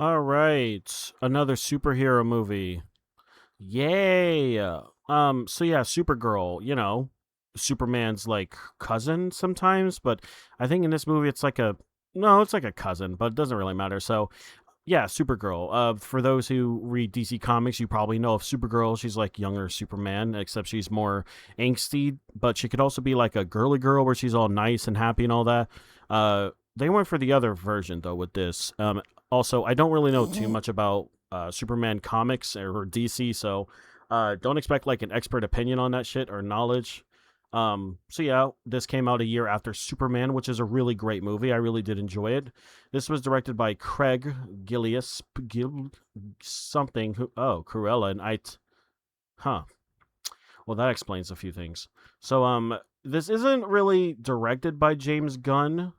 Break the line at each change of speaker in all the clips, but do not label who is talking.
All right, another superhero movie. Yay! So yeah, Supergirl, Superman's like cousin sometimes, but I think in this movie it's like a no, it's like a cousin, but it doesn't really matter. So, yeah, Supergirl. For those who read DC Comics, you probably know of Supergirl. She's like younger Superman, except she's more angsty, but she could also be like a girly girl where she's all nice and happy and all that. They went for the other version though with this. Also, I don't really know too much about Superman comics or DC, so don't expect like an expert opinion on that shit or knowledge. So yeah, this came out a year after Superman, which is a really great movie. I really did enjoy it. This was directed by Craig Gillies, something. Cruella, and huh. Well, that explains a few things. So, this isn't really directed by James Gunn.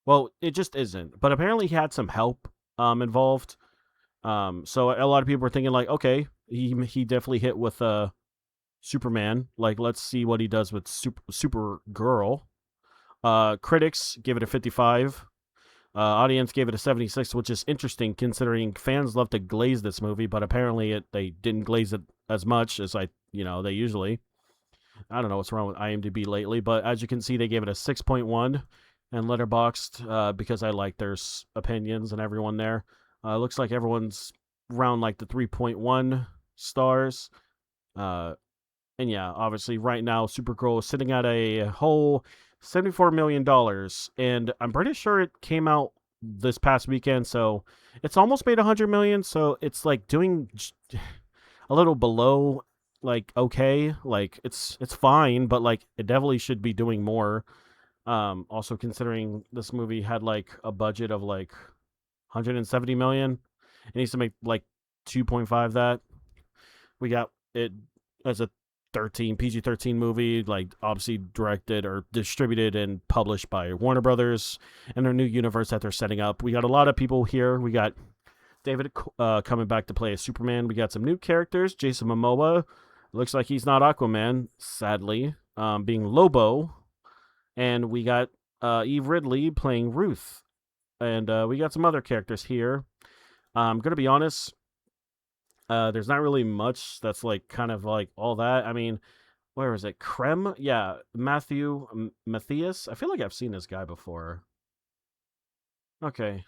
Well, it just isn't. But apparently, he had some help, involved. So a lot of people were thinking like, okay, he definitely hit with Superman. Like, let's see what he does with Supergirl. Critics gave it a 55. Audience gave it a 76, which is interesting considering fans love to glaze this movie, but apparently they didn't glaze it as much as they usually. I don't know what's wrong with IMDb lately, but as you can see, they gave it a 6.1, and Letterboxd, because I like their opinions and everyone there. Looks like everyone's around like the 3.1 stars. Uh, and yeah, obviously, right now, Supergirl is sitting at a whole $74 million, and I'm pretty sure it came out this past weekend, so it's almost made $100 million. So it's like doing a little below, like okay, like it's fine, but like it definitely should be doing more. Also considering this movie had like a budget of like 170 million, it needs to make like 2.5 that. We got it as a PG-13 movie, like obviously directed or distributed and published by Warner Brothers and their new universe that they're setting up. We got a lot of people here. We got David coming back to play as Superman. We got some new characters. Jason Momoa looks like he's not Aquaman, sadly, being Lobo, and we got Eve Ridley playing Ruth, and we got some other characters here. I'm gonna be honest. There's not really much that's like kind of like all that. I mean, where is it? Krem? Yeah, Matthias. I feel like I've seen this guy before. Okay.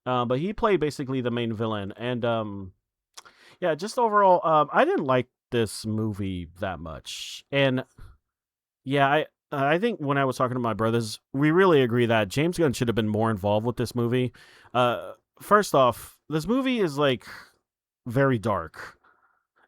But he played basically the main villain, and yeah, just overall, I didn't like this movie that much, and yeah, I think when I was talking to my brothers, we really agree that James Gunn should have been more involved with this movie. First off, this movie is like very dark,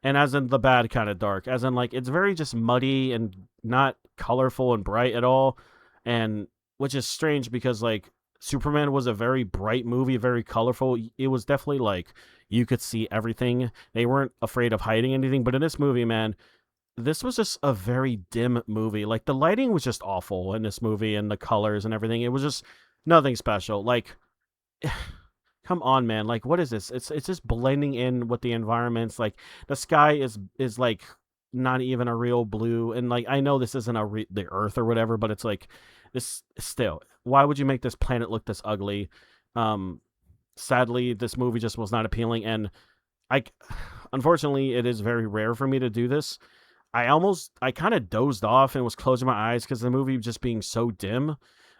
and as in the bad kind of dark, as in like it's very just muddy and not colorful and bright at all, and which is strange because like Superman was a very bright movie, very colorful. It was definitely like you could see everything. They weren't afraid of hiding anything, but in this movie, man, this was just a very dim movie. Like the lighting was just awful in this movie and the colors and everything. It was just nothing special. Like come on, man. Like what is this? It's just blending in with the environments. Like the sky is like not even a real blue, and like I know this isn't the earth or whatever, but it's like this still. Why would you make this planet look this ugly? Um Sadly, this movie just was not appealing, and I unfortunately it is very rare for me to do this. I kind of dozed off and was closing my eyes because the movie just being so dim,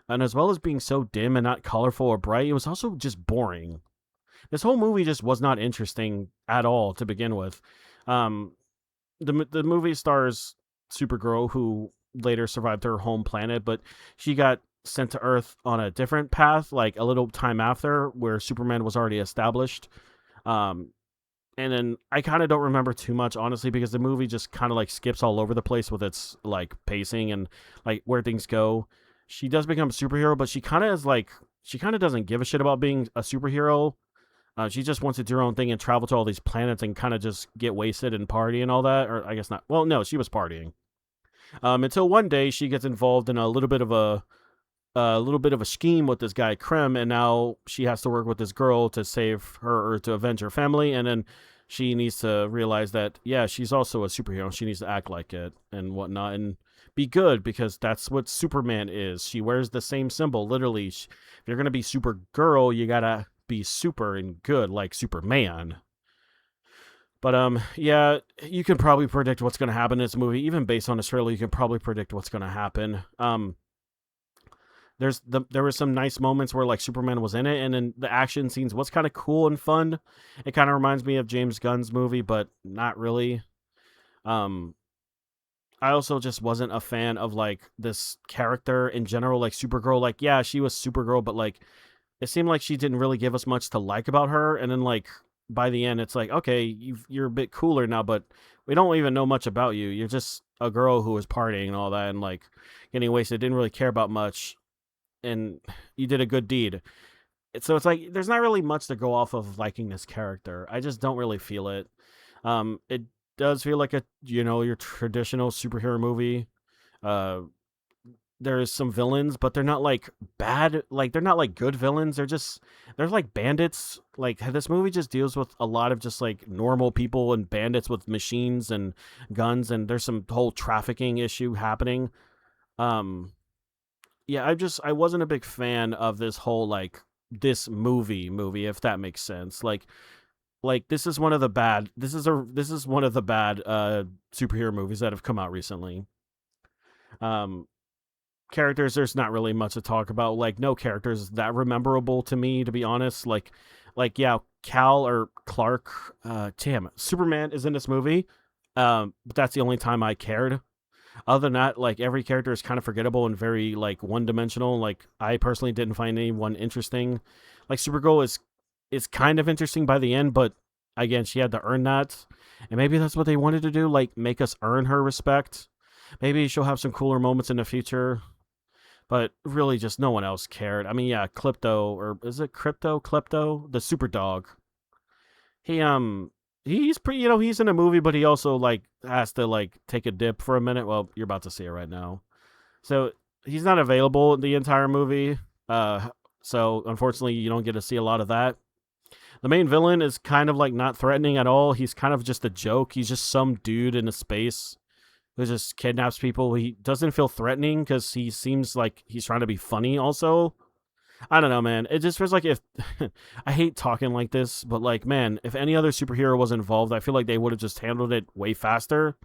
and as well as being so dim and not colorful or bright, it was also just boring. This whole movie just was not interesting at all to begin with. Um, the movie stars Supergirl, who later survived her home planet, but she got sent to Earth on a different path, like a little time after, where Superman was already established. Um, and then I kind of don't remember too much, honestly, because the movie just kind of like skips all over the place with its like pacing and like where things go. She does become a superhero, but she kind of doesn't give a shit about being a superhero. She just wants to do her own thing and travel to all these planets and kind of just get wasted and party and all that. Or I guess not. Well, no, she was partying. Until one day she gets involved in a little bit of a scheme with this guy Krem, and now she has to work with this girl to save her or to avenge her family, and then she needs to realize that yeah, she's also a superhero. She needs to act like it and whatnot, and be good because that's what Superman is. She wears the same symbol, literally. If you're gonna be Supergirl, you gotta be super and good like Superman. But yeah, you can probably predict what's going to happen in this movie. Even based on this trailer, you can probably predict what's going to happen. There were some nice moments where like Superman was in it, and then the action scenes was kind of cool and fun. It kind of reminds me of James Gunn's movie, but not really. Um, I also just wasn't a fan of like this character in general, like Supergirl. Like, yeah, she was Supergirl, but like it seemed like she didn't really give us much to like about her. And then like by the end, it's like, okay, you're a bit cooler now, but we don't even know much about you. You're just a girl who was partying and all that, and like getting wasted. Didn't really care about much, and you did a good deed. So it's like there's not really much to go off of liking this character. I just don't really feel it. It does feel like a your traditional superhero movie. Uh, there's some villains, but they're not like bad. Like they're not like good villains. They're like bandits. Like this movie just deals with a lot of just like normal people and bandits with machines and guns, and there's some whole trafficking issue happening. Um, yeah, I wasn't a big fan of this whole like this movie if that makes sense. Like this is one of the bad superhero movies that have come out recently. Um Characters, there's not really much to talk about. Like no characters that rememberable to me, to be honest. Like yeah, Cal or Clark, damn, Superman is in this movie. But that's the only time I cared. Other than that, like every character is kind of forgettable and very like one dimensional. Like I personally didn't find anyone interesting. Like Supergirl is kind of interesting by the end, but again, she had to earn that. And maybe that's what they wanted to do, like make us earn her respect. Maybe she'll have some cooler moments in the future. But really just no one else cared. I mean, yeah, Klepto, or is it Klepto? The super dog. He he's pretty, he's in a movie, but he also like has to like take a dip for a minute. Well, you're about to see it right now. So he's not available the entire movie. Uh so unfortunately you don't get to see a lot of that. The main villain is kind of like not threatening at all. He's kind of just a joke. He's just some dude in a space who just kidnaps people. He doesn't feel threatening because he seems like he's trying to be funny also. I don't know, man. It just feels like if I hate talking like this, but like, man, if any other superhero was involved, I feel like they would have just handled it way faster.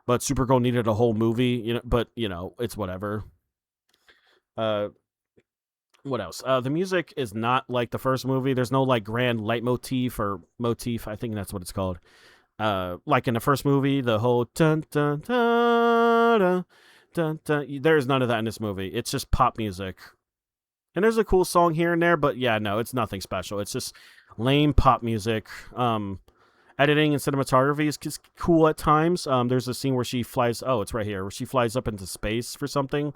But Supergirl needed a whole movie, but it's whatever. Uh what else? The music is not like the first movie. There's no like grand leitmotif or motif. I think that's what it's called. Like in the first movie, the whole dun dun dun dun dun dun. There's none of that in this movie. It's just pop music. And there's a cool song here and there, but yeah, no, it's nothing special. It's just lame pop music. Editing and cinematography is cool at times. There's a scene where she flies. Oh, it's right here, where she flies up into space for something.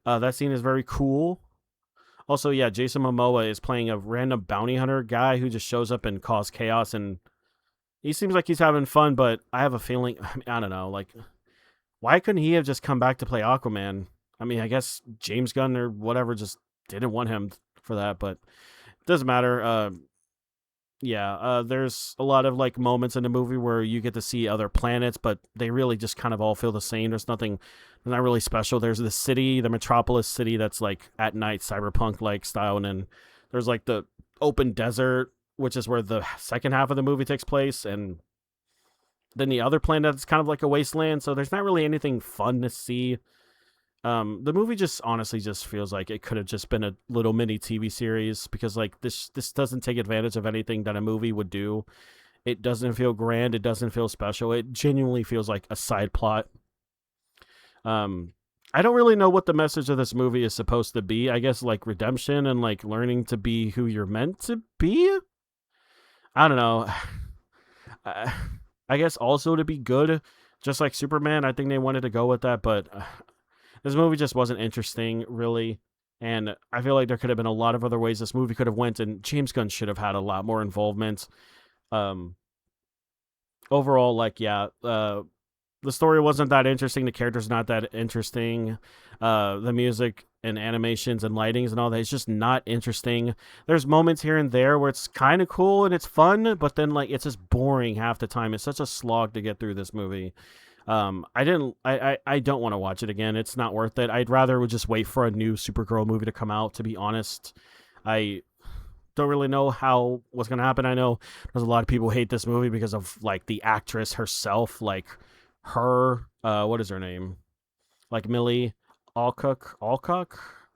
That scene is very cool. Also, yeah, Jason Momoa is playing a random bounty hunter guy who just shows up and causes chaos, and he seems like he's having fun. But I have a feeling, I don't know, like why couldn't he have just come back to play Aquaman? I mean, I guess James Gunn or whatever just didn't want him for that, but it doesn't matter. Yeah, there's a lot of like moments in the movie where you get to see other planets, but they really just kind of all feel the same. There's nothing, they're not really special. There's the city, the metropolis city that's like at night, cyberpunk like style, and then there's like the open desert, which is where the second half of the movie takes place, and then the other planet is kind of like a wasteland. So there's not really anything fun to see. The movie just honestly just feels like it could have just been a little mini TV series, because like this doesn't take advantage of anything that a movie would do. It doesn't feel grand. It doesn't feel special. It genuinely feels like a side plot. I don't really know what the message of this movie is supposed to be. I guess like redemption and like learning to be who you're meant to be. I don't know. I guess also to be good, just like Superman. I think they wanted to go with that, but this movie just wasn't interesting, really. And I feel like there could have been a lot of other ways this movie could have went, and James Gunn should have had a lot more involvement. Um, Overall, like, yeah, the story wasn't that interesting. The characters not that interesting. The music and animations and lightings and all that, it's just not interesting. There's moments here and there where it's kind of cool and it's fun, but then like it's just boring half the time. It's such a slog to get through this movie. I don't want to watch it again. It's not worth it. I'd rather just wait for a new Supergirl movie to come out, to be honest. I don't really know how what's gonna happen. I know there's a lot of people who hate this movie because of like the actress herself, like her. What is her name? Like Millie Alcock.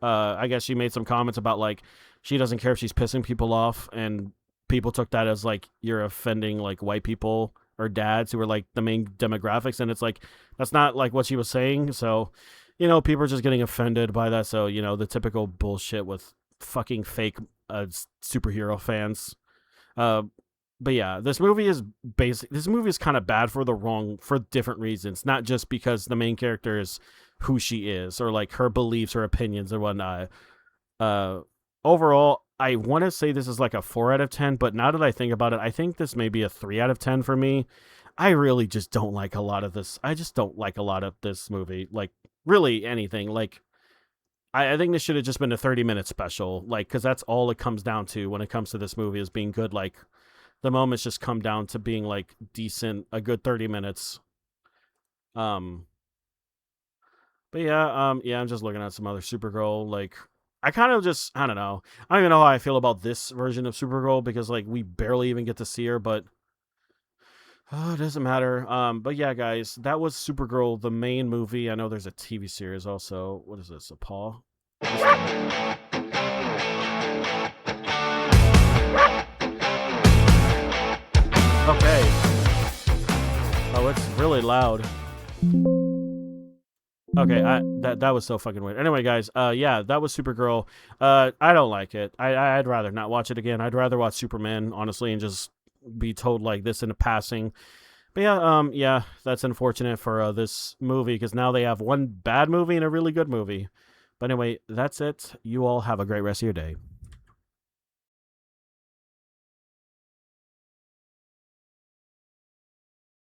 I guess she made some comments about like she doesn't care if she's pissing people off, and people took that as like you're offending like white people or dads who are like the main demographics, and it's like that's not like what she was saying. So, people are just getting offended by that. So, the typical bullshit with fucking fake superhero fans. Uh, but yeah, this movie is basic. This movie is kind of bad for different reasons, not just because the main character is who she is or like her beliefs or opinions or whatnot. Uh, Overall, I want to say this is like a 4 out of 10, but now that I think about it, I think this may be a 3 out of 10 for me. I really just don't like a lot of this. I just don't like a lot of this movie. Like really anything. Like I think this should have just been a 30-minute special. Like because that's all it comes down to when it comes to this movie is being good. Like the moments just come down to being like decent, a good 30 minutes. Um, but yeah, I'm just looking at some other Supergirl. Like, I kind of just, I don't know. I don't even know how I feel about this version of Supergirl because like we barely even get to see her, but it doesn't matter. But yeah, guys, that was Supergirl, the main movie. I know there's a TV series also. What is this? A paw? Okay. Oh, it's really loud. Okay, that was so fucking weird. Anyway, guys, yeah, that was Supergirl. I don't like it. I'd rather not watch it again. I'd rather watch Superman, honestly, and just be told like this in a passing. But yeah, that's unfortunate for this movie because now they have one bad movie and a really good movie. But anyway, that's it. You all have a great rest of your day.